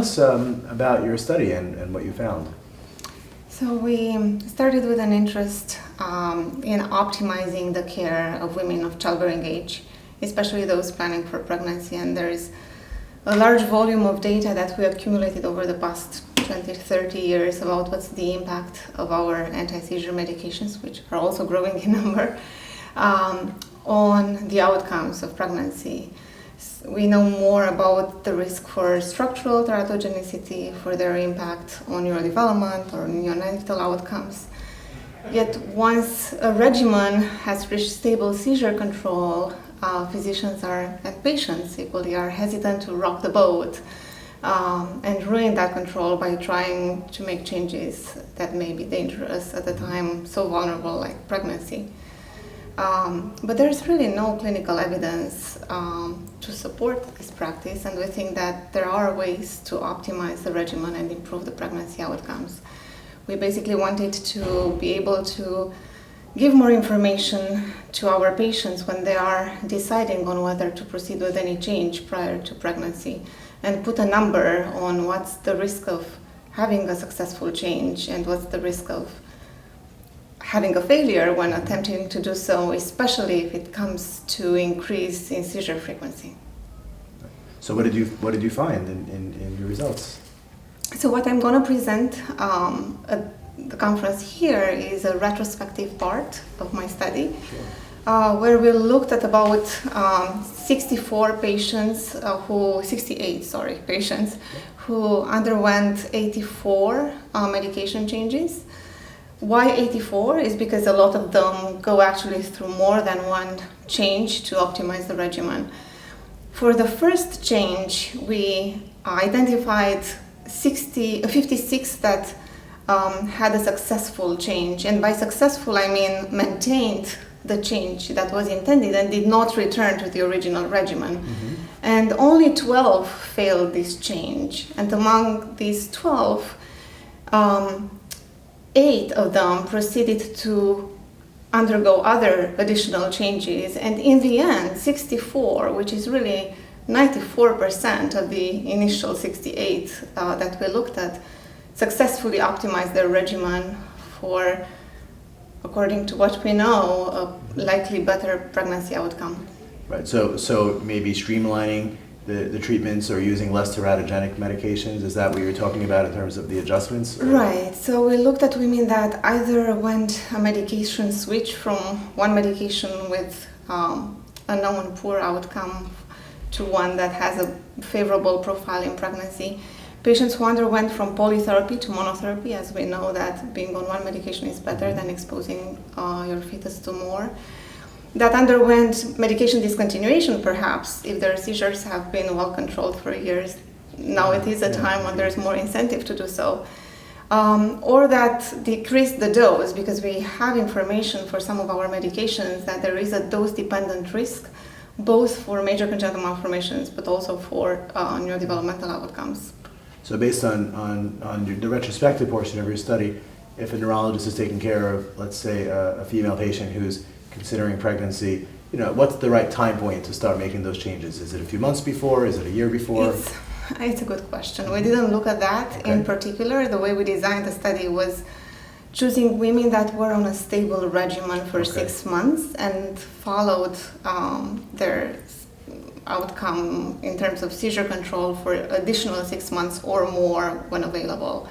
us about your study and what you found. So we started with an interest in optimizing the care of women of childbearing age, especially those planning for pregnancy. And there is a large volume of data that we accumulated over the past 20 to 30 years about what's the impact of our anti-seizure medications, which are also growing in number, on the outcomes of pregnancy. We know more about the risk for structural teratogenicity, for their impact on neurodevelopment or neonatal outcomes. Yet once a regimen has reached stable seizure control, physicians and patients equally are hesitant to rock the boat and ruin that control by trying to make changes that may be dangerous at a time so vulnerable like pregnancy. But there's really no clinical evidence to support this practice, and we think that there are ways to optimize the regimen and improve the pregnancy outcomes. We basically wanted to be able to give more information to our patients when they are deciding on whether to proceed with any change prior to pregnancy, and put a number on what's the risk of having a successful change and what's the risk of having a failure when attempting to do so, especially if it comes to increase in seizure frequency. So what did you find in your results? So what I'm going to present at the conference here is a retrospective part of my study, where we looked at about 68 patients who underwent 84 medication changes. Why 84 is because a lot of them go actually through more than one change to optimize the regimen. For the first change, we identified 56 that had a successful change, and by successful I mean maintained the change that was intended and did not return to the original regimen. Mm-hmm. And only 12 failed this change, and among these 12, 8 of them proceeded to undergo other additional changes, and in the end 64, which is really 94% of the initial 68 that we looked at, successfully optimized their regimen for, according to what we know, a likely better pregnancy outcome. Right, so maybe streamlining the treatments or using less teratogenic medications, is that what you're talking about in terms of the adjustments? Or? Right, so we looked at women that either went a medication switch from one medication with a known poor outcome to one that has a favorable profile in pregnancy. Patients who underwent from polytherapy to monotherapy, as we know that being on one medication is better than exposing your fetus to more. That underwent medication discontinuation, perhaps, if their seizures have been well controlled for years. Now it is a time when there's more incentive to do so. Or that decreased the dose, because we have information for some of our medications that there is a dose-dependent risk, both for major congenital malformations, but also for neurodevelopmental outcomes. So based on the retrospective portion of your study, if a neurologist is taking care of, let's say, a female patient who's considering pregnancy, what's the right time point to start making those changes? Is it a few months before? Is it a year before? It's a good question. We didn't look at that in particular. The way we designed the study was choosing women that were on a stable regimen for 6 months and followed their outcome in terms of seizure control for additional 6 months or more when available.